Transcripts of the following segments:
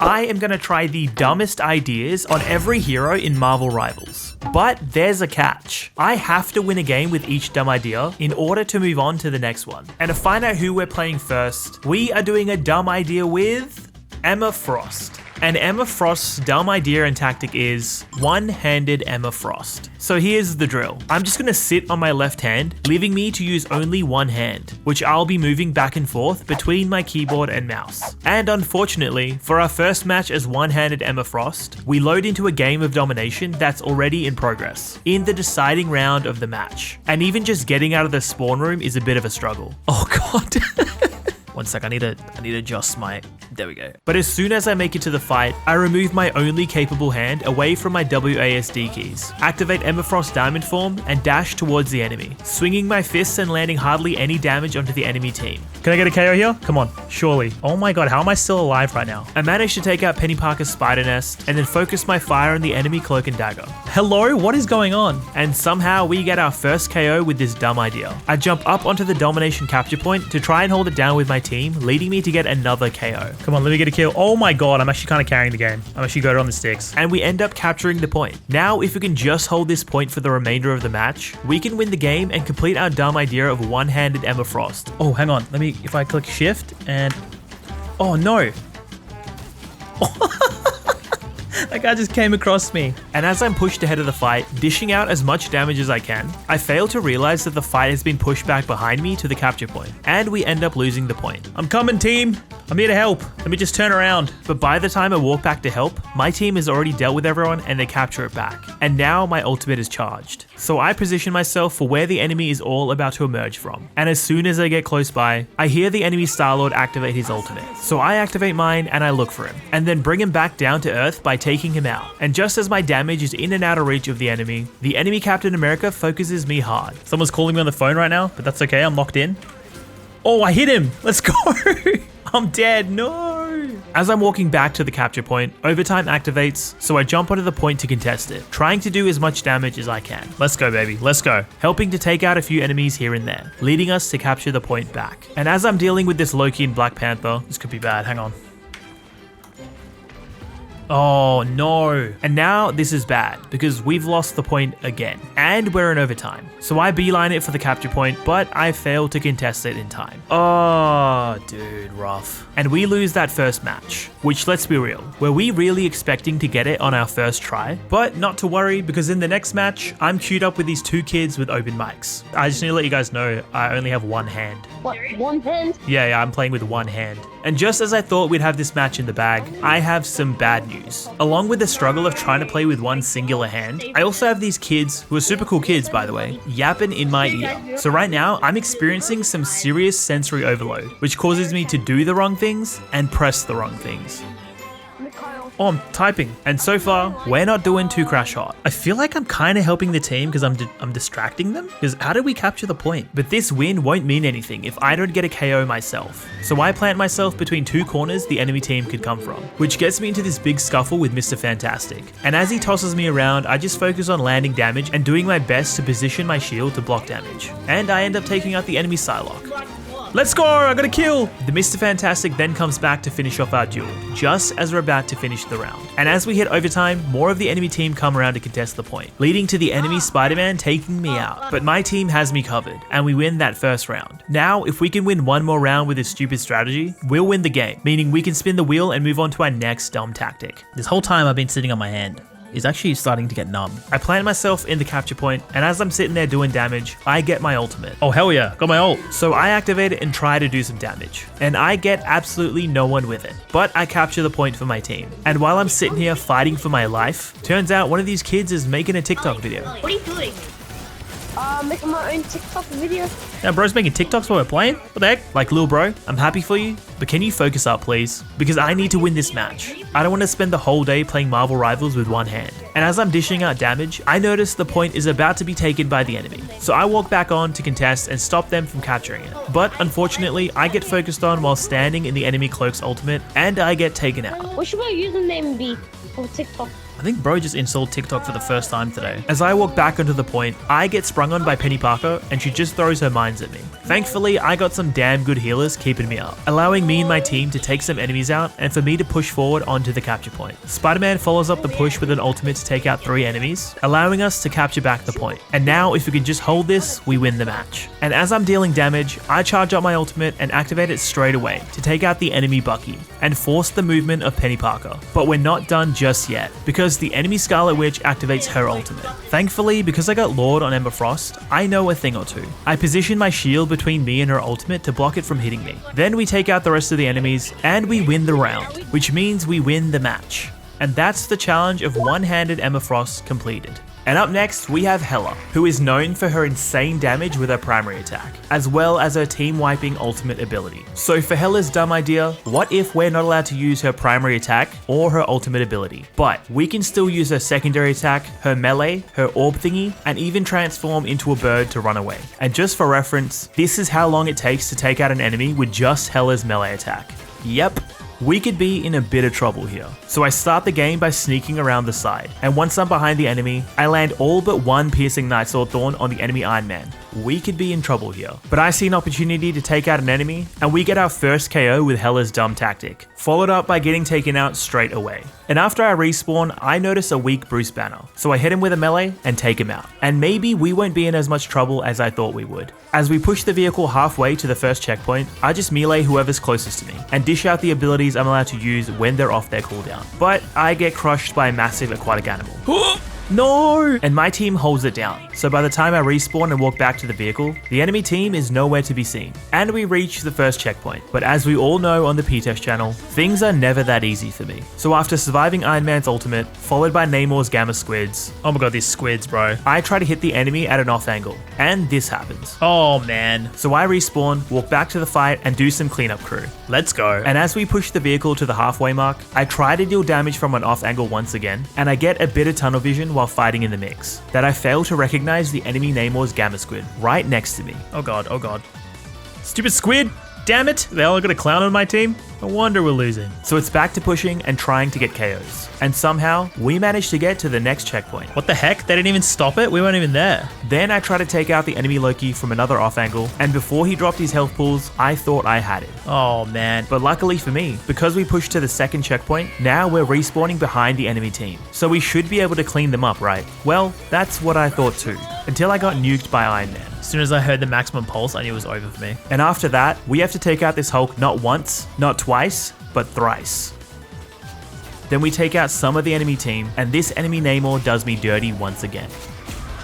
I am going to try the dumbest ideas on every hero in Marvel Rivals. But there's a catch. I have to win a game with each dumb idea in order to move on to the next one. And to find out who we're playing first, we are doing a dumb idea with Emma Frost. And Emma Frost's dumb idea and tactic is one-handed Emma Frost. So here's the drill. I'm just gonna sit on my left hand, leaving me to use only one hand, which I'll be moving back and forth between my keyboard and mouse. And unfortunately, for our first match as one-handed Emma Frost, we load into a game of domination that's already in progress, in the deciding round of the match. And even just getting out of the spawn room is a bit of a struggle. Oh god. One sec, I need to adjust my, there we go. But as soon as I make it to the fight, I remove my only capable hand away from my WASD keys, activate Emma Frost Diamond Form, and dash towards the enemy, swinging my fists and landing hardly any damage onto the enemy team. Can I get a KO here? Come on, surely. Oh my god, how am I still alive right now? I managed to take out Penny Parker's Spider Nest, and then focus my fire on the enemy Cloak and Dagger. Hello, what is going on? And somehow we get our first KO with this dumb idea. I jump up onto the domination capture point to try and hold it down with my team, leading me to get another KO. Come on, let me get a kill. Oh my god, I'm actually kind of carrying the game. I'm actually good on the sticks. And we end up capturing the point. Now, if we can just hold this point for the remainder of the match, we can win the game and complete our dumb idea of one-handed Emma Frost. Oh, hang on. Let me, if I click shift and... Oh no. That guy just came across me. And as I'm pushed ahead of the fight, dishing out as much damage as I can, I fail to realize that the fight has been pushed back behind me to the capture point, and we end up losing the point. I'm coming, team. I'm here to help. Let me just turn around. But by the time I walk back to help, my team has already dealt with everyone and they capture it back. And now my ultimate is charged. So I position myself for where the enemy is all about to emerge from. And as soon as I get close by, I hear the enemy Star-Lord activate his ultimate. So I activate mine and I look for him, and then bring him back down to earth by taking him out. And just as my damage is in and out of reach of the enemy Captain America focuses me hard. Someone's calling me on the phone right now, but that's okay, I'm locked in. Oh, I hit him! Let's go! I'm dead, no! As I'm walking back to the capture point, overtime activates, so I jump onto the point to contest it, trying to do as much damage as I can. Let's go, baby, let's go. Helping to take out a few enemies here and there, leading us to capture the point back. And as I'm dealing with this Loki and Black Panther, this could be bad, hang on. Oh no. And now this is bad because we've lost the point again and we're in overtime. So I beeline it for the capture point, but I fail to contest it in time. Oh, dude, rough. And we lose that first match, which, let's be real, were we really expecting to get it on our first try? But not to worry, because in the next match, I'm queued up with these two kids with open mics. I just need to let you guys know I only have one hand. What, one hand? Yeah, I'm playing with one hand. And just as I thought we'd have this match in the bag, I have some bad news. Along with the struggle of trying to play with one singular hand, I also have these kids, who are super cool kids by the way, yapping in my ear. So right now, I'm experiencing some serious sensory overload, which causes me to do the wrong things and press the wrong things. Oh, I'm typing. And so far, we're not doing too crash hot. I feel like I'm kind of helping the team because I'm distracting them. Because how did we capture the point? But this win won't mean anything if I don't get a KO myself. So I plant myself between two corners the enemy team could come from, which gets me into this big scuffle with Mr. Fantastic. And as he tosses me around, I just focus on landing damage and doing my best to position my shield to block damage. And I end up taking out the enemy Psylocke. Let's go! I got a kill! The Mr. Fantastic then comes back to finish off our duel, just as we're about to finish the round. And as we hit overtime, more of the enemy team come around to contest the point, leading to the enemy Spider-Man taking me out. But my team has me covered, and we win that first round. Now, if we can win one more round with this stupid strategy, we'll win the game, meaning we can spin the wheel and move on to our next dumb tactic. This whole time I've been sitting on my hand. Is actually starting to get numb. I plant myself in the capture point, and as I'm sitting there doing damage, I get my ultimate. Oh hell yeah, got my ult. So I activate it and try to do some damage, and I get absolutely no one with it, but I capture the point for my team. And while I'm sitting here fighting for my life, turns out one of these kids is making a TikTok video. What are you doing? Making my own TikTok video. Now bro's making TikToks while we're playing? What the heck? Like, lil bro, I'm happy for you, but can you focus up please? Because I need to win this match. I don't want to spend the whole day playing Marvel Rivals with one hand. And as I'm dishing out damage, I notice the point is about to be taken by the enemy. So I walk back on to contest and stop them from capturing it. But unfortunately, I get focused on while standing in the enemy Cloak's ultimate, and I get taken out. What should my username be for TikTok? I think bro just installed TikTok for the first time today. As I walk back onto the point, I get sprung on by Penny Parker and she just throws her mines at me. Thankfully, I got some damn good healers keeping me up, allowing me and my team to take some enemies out and for me to push forward onto the capture point. Spider-Man follows up the push with an ultimate to take out 3 enemies, allowing us to capture back the point. And now if we can just hold this, we win the match. And as I'm dealing damage, I charge up my ultimate and activate it straight away to take out the enemy Bucky and force the movement of Penny Parker. But we're not done just yet, because the enemy Scarlet Witch activates her ultimate. Thankfully, because I got Lord on Ember Frost, I know a thing or two. I position my shield between me and her ultimate to block it from hitting me. Then we take out the rest of the enemies and we win the round, which means we win the match. And that's the challenge of one-handed Ember Frost completed. And up next, we have Hela, who is known for her insane damage with her primary attack, as well as her team-wiping ultimate ability. So for Hela's dumb idea, what if we're not allowed to use her primary attack or her ultimate ability, but we can still use her secondary attack, her melee, her orb thingy, and even transform into a bird to run away. And just for reference, this is how long it takes to take out an enemy with just Hela's melee attack. Yep. We could be in a bit of trouble here. So I start the game by sneaking around the side, and once I'm behind the enemy, I land all but one piercing Nightsword Thorn on the enemy Iron Man. We could be in trouble here. But I see an opportunity to take out an enemy, and we get our first KO with Hela's dumb tactic, followed up by getting taken out straight away. And after I respawn, I notice a weak Bruce Banner, so I hit him with a melee and take him out. And maybe we won't be in as much trouble as I thought we would. As we push the vehicle halfway to the first checkpoint, I just melee whoever's closest to me, and dish out the abilities I'm allowed to use when they're off their cooldown. But I get crushed by a massive aquatic animal. No! And my team holds it down, so by the time I respawn and walk back to the vehicle, the enemy team is nowhere to be seen. And we reach the first checkpoint, but as we all know on the P-Test channel, things are never that easy for me. So after surviving Iron Man's ultimate, followed by Namor's Gamma Squids, Oh my god, these squids, bro. I try to hit the enemy at an off angle, and this happens. Oh man. So I respawn, walk back to the fight, and do some cleanup crew. Let's go. And as we push the vehicle to the halfway mark, I try to deal damage from an off angle once again, and I get a bit of tunnel vision while fighting in the mix, that I fail to recognize the enemy Namor's Gamma Squid right next to me. Oh god, oh god. Stupid squid! Damn it! They all got a clown on my team? No wonder we're losing. So it's back to pushing and trying to get KOs. And somehow, we managed to get to the next checkpoint. What the heck? They didn't even stop it? We weren't even there. Then I try to take out the enemy Loki from another off angle, and before he dropped his health pools, I thought I had it. Oh man. But luckily for me, because we pushed to the second checkpoint, now we're respawning behind the enemy team. So we should be able to clean them up, right? Well, that's what I thought too, until I got nuked by Iron Man. As soon as I heard the maximum pulse, I knew it was over for me. And after that, we have to take out this Hulk not once, not twice, but thrice. Then we take out some of the enemy team, and this enemy Namor does me dirty once again.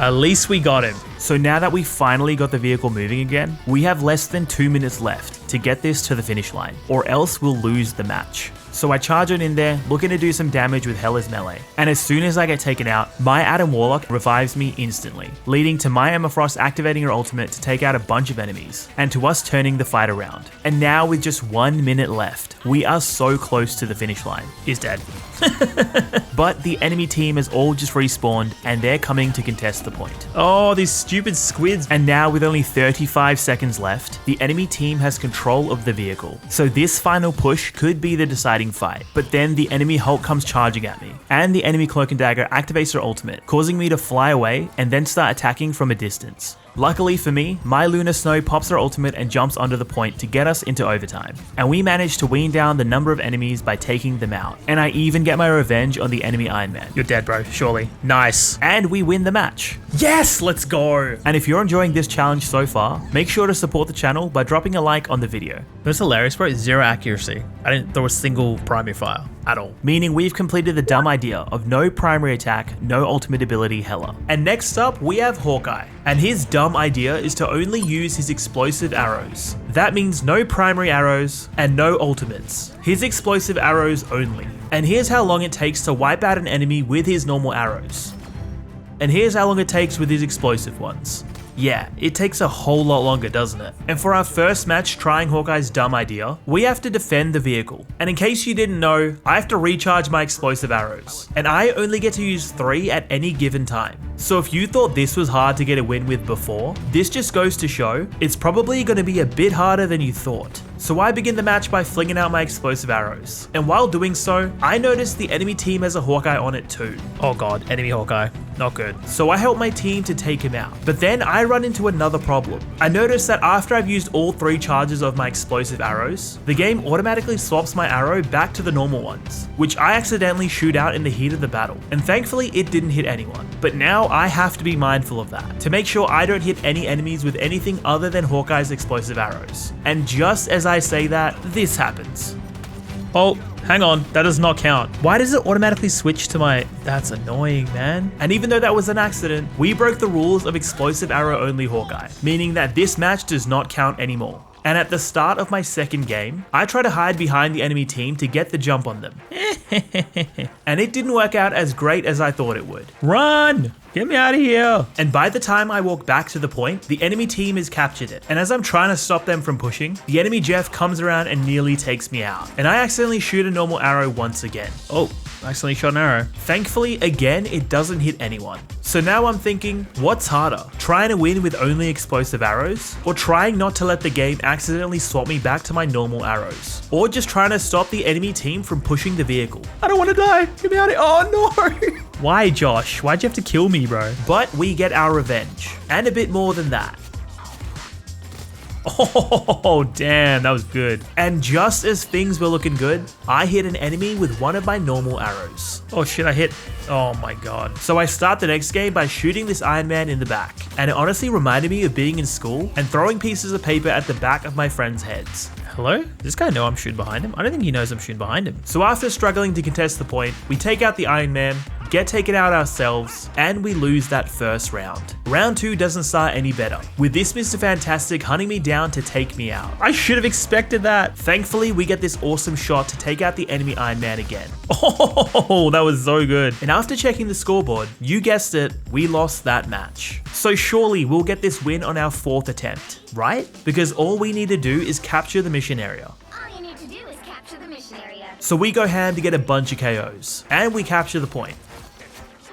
At least we got him. So now that we finally got the vehicle moving again, we have less than 2 minutes left to get this to the finish line, or else we'll lose the match. So I charge on in there, looking to do some damage with Hela's melee. And as soon as I get taken out, my Adam Warlock revives me instantly, leading to my Emma Frost activating her ultimate to take out a bunch of enemies, and to us turning the fight around. And now with just 1 minute left, we are so close to the finish line. He's dead. But the enemy team has all just respawned, and they're coming to contest the point. Oh, these stupid squids. And now with only 35 seconds left, the enemy team has control of the vehicle. So this final push could be the deciding fight. But then the enemy Hulk comes charging at me, and the enemy Cloak and Dagger activates her ultimate, causing me to fly away and then start attacking from a distance. Luckily for me, my Lunar Snow pops her ultimate and jumps onto the point to get us into overtime. And we manage to wean down the number of enemies by taking them out. And I even get my revenge on the enemy Iron Man. You're dead, bro. Surely. Nice. And we win the match. Yes, let's go. And if you're enjoying this challenge so far, make sure to support the channel by dropping a like on the video. That's hilarious, bro. Zero accuracy. I didn't throw a single primary fire at all. Meaning we've completed the dumb idea of no primary attack, no ultimate ability Hela. And next up, we have Hawkeye. And his dumb idea is to only use his explosive arrows. That means no primary arrows and no ultimates. His explosive arrows only. And here's how long it takes to wipe out an enemy with his normal arrows. And here's how long it takes with his explosive ones. Yeah, it takes a whole lot longer, doesn't it? And for our first match trying Hawkeye's dumb idea, we have to defend the vehicle. And in case you didn't know, I have to recharge my explosive arrows. And I only get to use 3 at any given time. So if you thought this was hard to get a win with before, this just goes to show it's probably going to be a bit harder than you thought. So I begin the match by flinging out my explosive arrows. And while doing so, I notice the enemy team has a Hawkeye on it too. Oh god, enemy Hawkeye. Not good. So I help my team to take him out. But then I run into another problem. I notice that after I've used all 3 charges of my explosive arrows, the game automatically swaps my arrow back to the normal ones, which I accidentally shoot out in the heat of the battle. And thankfully it didn't hit anyone. But now I have to be mindful of that, to make sure I don't hit any enemies with anything other than Hawkeye's explosive arrows. And just as I say that, this happens. Oh, hang on, that does not count. Why does it automatically switch to my... That's annoying, man. And even though that was an accident, we broke the rules of explosive arrow only Hawkeye, meaning that this match does not count anymore. And at the start of my second game, I try to hide behind the enemy team to get the jump on them. And it didn't work out as great as I thought it would. Run! Get me out of here! And by the time I walk back to the point, the enemy team has captured it. And as I'm trying to stop them from pushing, the enemy Jeff comes around and nearly takes me out. And I accidentally shoot a normal arrow once again. Oh, I accidentally shot an arrow. Thankfully, again, it doesn't hit anyone. So now I'm thinking, what's harder? Trying to win with only explosive arrows? Or trying not to let the game accidentally swap me back to my normal arrows? Or just trying to stop the enemy team from pushing the vehicle? I don't want to die! Get me out of here! Oh no! Why, Josh? Why'd you have to kill me, bro? But we get our revenge. And a bit more than that. Oh, damn, that was good. And just as things were looking good, I hit an enemy with one of my normal arrows. Oh shit, I hit... Oh my god. So I start the next game by shooting this Iron Man in the back. And it honestly reminded me of being in school and throwing pieces of paper at the back of my friends' heads. Hello? Does this guy know I'm shooting behind him? I don't think he knows I'm shooting behind him. So after struggling to contest the point, we take out the Iron Man, get taken out ourselves, and we lose that first round. Round 2 doesn't start any better, with this Mr. Fantastic hunting me down to take me out. I should have expected that. Thankfully, we get this awesome shot to take out the enemy Iron Man again. Oh, that was so good. And after checking the scoreboard, you guessed it, we lost that match. So surely we'll get this win on our 4th attempt, right? Because all we need to do is capture the mission area. All you need to do is capture the mission area. So we go ham to get a bunch of KOs, and we capture the point.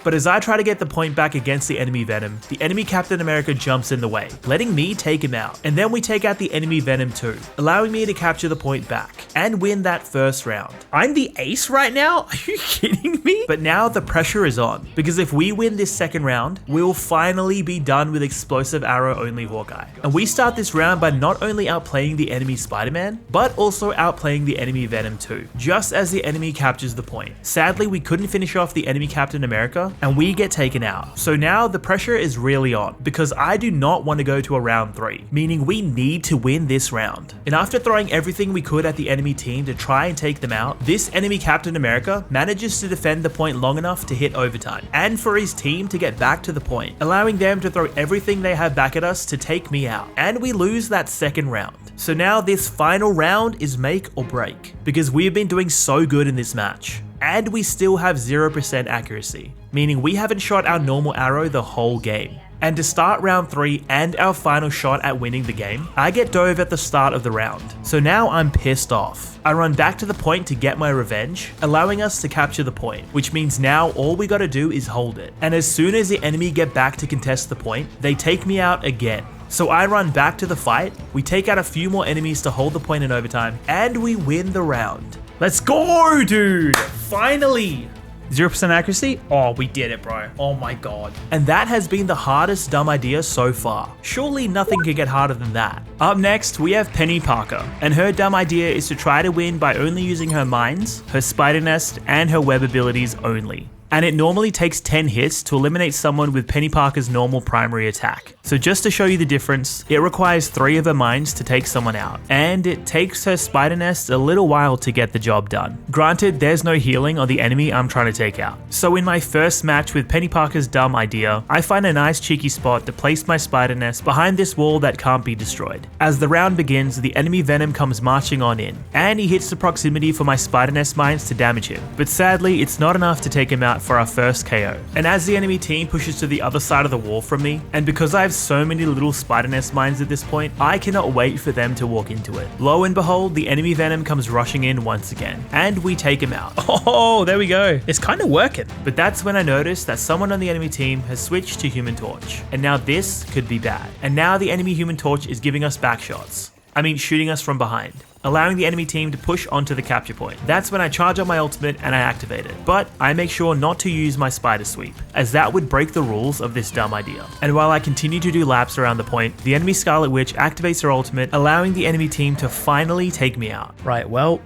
But as I try to get the point back against the enemy Venom, the enemy Captain America jumps in the way, letting me take him out. And then we take out the enemy Venom too, allowing me to capture the point back and win that first round. I'm the ace right now? Are you kidding me? But now the pressure is on, because if we win this second round, we'll finally be done with explosive arrow only Hawkeye. And we start this round by not only outplaying the enemy Spider-Man, but also outplaying the enemy Venom too, just as the enemy captures the point. Sadly, we couldn't finish off the enemy Captain America, and we get taken out. So now the pressure is really on, because I do not want to go to a round 3, meaning we need to win this round. And after throwing everything we could at the enemy team to try and take them out, this enemy Captain America manages to defend the point long enough to hit overtime, and for his team to get back to the point, allowing them to throw everything they have back at us to take me out. And we lose that second round. So now this final round is make or break, because we have been doing so good in this match. And we still have 0% accuracy, meaning we haven't shot our normal arrow the whole game. And to start round 3 and our final shot at winning the game, I get dove at the start of the round. So now I'm pissed off. I run back to the point to get my revenge, allowing us to capture the point, which means now all we gotta do is hold it. And as soon as the enemy get back to contest the point, they take me out again. So I run back to the fight, we take out a few more enemies to hold the point in overtime, and we win the round. Let's go, dude! Finally! 0% accuracy? Oh, we did it, bro. Oh my god. And that has been the hardest dumb idea so far. Surely nothing could get harder than that. Up next, we have Penny Parker, and her dumb idea is to try to win by only using her mines, her spider nest, and her web abilities only. And it normally takes 10 hits to eliminate someone with Penny Parker's normal primary attack. So just to show you the difference, it requires 3 of her mines to take someone out, and it takes her spider nest a little while to get the job done. Granted, there's no healing on the enemy I'm trying to take out. So in my first match with Penny Parker's dumb idea, I find a nice cheeky spot to place my spider nest behind this wall that can't be destroyed. As the round begins, the enemy Venom comes marching on in, and he hits the proximity for my spider nest mines to damage him. But sadly, it's not enough to take him out for our first KO. And as the enemy team pushes to the other side of the wall from me, and because I have so many little spider nest mines at this point, I cannot wait for them to walk into it. Lo and behold, the enemy Venom comes rushing in once again, and we take him out. Oh, there we go. It's kind of working. But that's when I noticed that someone on the enemy team has switched to Human Torch, and now this could be bad. And now the enemy Human Torch is giving us back shots. I mean, shooting us from behind. allowing the enemy team to push onto the capture point. That's when I charge up my ultimate and I activate it, but I make sure not to use my spider sweep, as that would break the rules of this dumb idea. And while I continue to do laps around the point, the enemy Scarlet Witch activates her ultimate, allowing the enemy team to finally take me out. Right, well,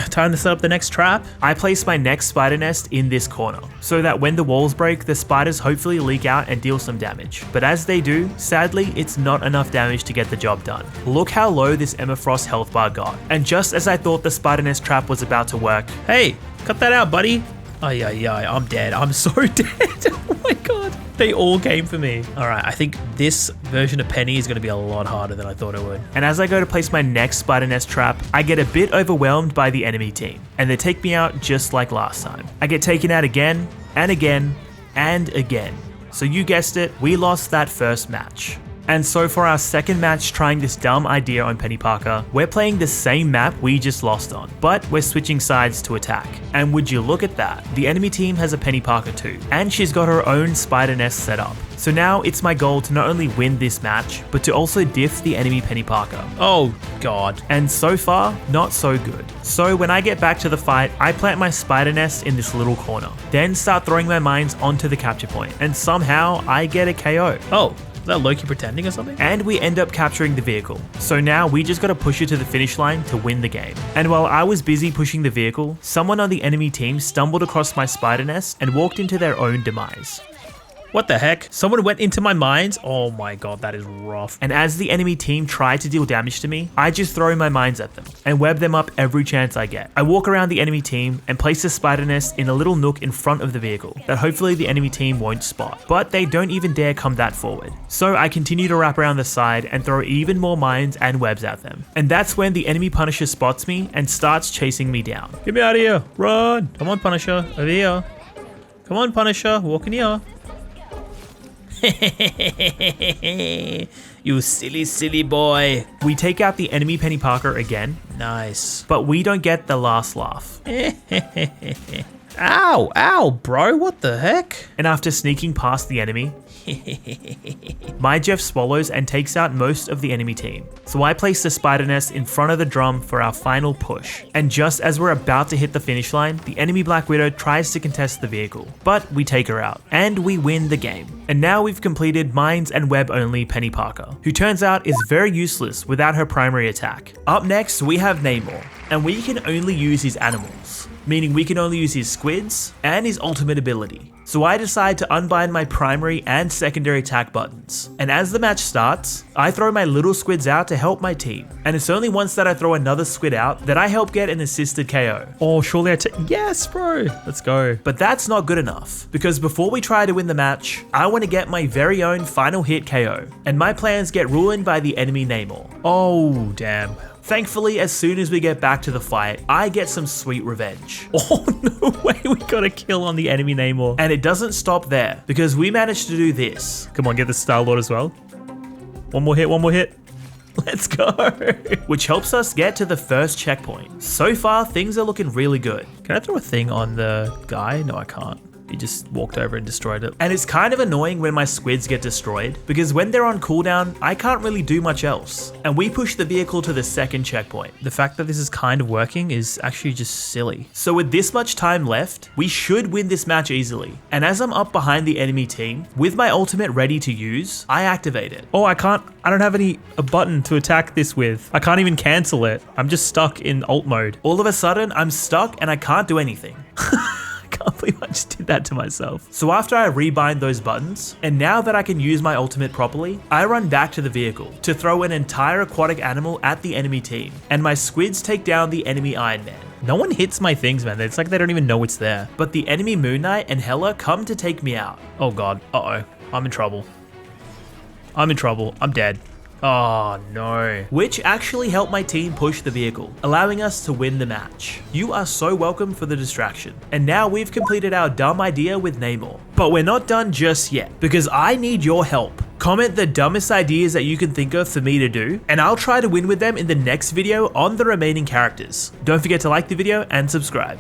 time to set up the next trap. I place my next spider nest in this corner, so that when the walls break, the spiders hopefully leak out and deal some damage. But as they do, sadly, it's not enough damage to get the job done. Look how low this Emma Frost health bar got. And just as I thought the spider nest trap was about to work, Hey, cut that out, buddy. I'm dead. I'm so dead. Oh my god. They all came for me. All right, I think this version of Penny is going to be a lot harder than I thought it would. and as I go to place my next spider nest trap, I get a bit overwhelmed by the enemy team, and they take me out just like last time. I get taken out again, and again, and again. So you guessed it, we lost that first match. And so for our second match trying this dumb idea on Penny Parker, we're playing the same map we just lost on, but we're switching sides to attack. And would you look at that, the enemy team has a Penny Parker too, and she's got her own spider nest set up. So now it's my goal to not only win this match, but to also diff the enemy Penny Parker. Oh god. And so far, not so good. So when I get back to the fight, I plant my spider nest in this little corner, then start throwing my mines onto the capture point, and somehow I get a KO. Oh, is that Loki pretending or something? And we end up capturing the vehicle. So now we just gotta push it to the finish line to win the game. And while I was busy pushing the vehicle, someone on the enemy team stumbled across my spider nest and walked into their own demise. What the heck? Someone went into my mines? Oh my god, that is rough. And as the enemy team tried to deal damage to me, I just throw my mines at them and web them up every chance I get. I walk around the enemy team and place the spider nest in a little nook in front of the vehicle that hopefully the enemy team won't spot, but they don't even dare come that forward. So I continue to wrap around the side and throw even more mines and webs at them. And that's when the enemy Punisher spots me and starts chasing me down. Get me out of here. Run. Come on, Punisher. Over here. Come on, Punisher. Walk in here. You silly boy. We take out the enemy Penny Parker again, Nice. but we don't get the last laugh. Ow, bro. What the heck? And after sneaking past the enemy, my Jeff swallows and takes out most of the enemy team. So I place the spider nest in front of the drum for our final push. And just as we're about to hit the finish line, the enemy Black Widow tries to contest the vehicle, but we take her out and we win the game. And now we've completed mines and web only Penny Parker, who turns out is very useless without her primary attack. Up next, we have Namor, and we can only use his animals, meaning we can only use his squids and his ultimate ability. So I decide to unbind my primary and secondary attack buttons. And as the match starts, I throw my little squids out to help my team. And it's only once that I throw another squid out that I help get an assisted KO. Oh, surely yes, bro. Let's go. But that's not good enough, because before we try to win the match, I want to get my very own final hit KO. And my plans get ruined by the enemy Namor. Oh, damn. Thankfully, as soon as we get back to the fight, I get some sweet revenge. Oh, no way. We got a kill on the enemy Namor. And it doesn't stop there, because we managed to do this. Come on, get the Star-Lord as well. One more hit. Let's go. Which helps us get to the first checkpoint. So far, things are looking really good. Can I throw a thing on the guy? No, I can't. He just walked over and destroyed it. And it's kind of annoying when my squids get destroyed, because when they're on cooldown, I can't really do much else. And we push the vehicle to the second checkpoint. The fact that this is kind of working is actually just silly. So with this much time left, we should win this match easily. And as I'm up behind the enemy team, with my ultimate ready to use, I activate it. Oh, I don't have a button to attack this with. I can't even cancel it. I'm just stuck in alt mode. All of a sudden, I'm stuck and I can't do anything. I can't believe I just did that to myself. So after I rebind those buttons, and now that I can use my ultimate properly, I run back to the vehicle to throw an entire aquatic animal at the enemy team, and my squids take down the enemy Iron Man. No one hits my things, man. It's like they don't even know it's there. But the enemy Moon Knight and Hela come to take me out. Oh god. Uh-oh. I'm in trouble. I'm dead. Oh no. Which actually helped my team push the vehicle, allowing us to win the match. You are so welcome for the distraction. And now we've completed our dumb idea with Namor. But we're not done just yet, because I need your help. Comment the dumbest ideas that you can think of for me to do, and I'll try to win with them in the next video on the remaining characters. Don't forget to like the video and subscribe.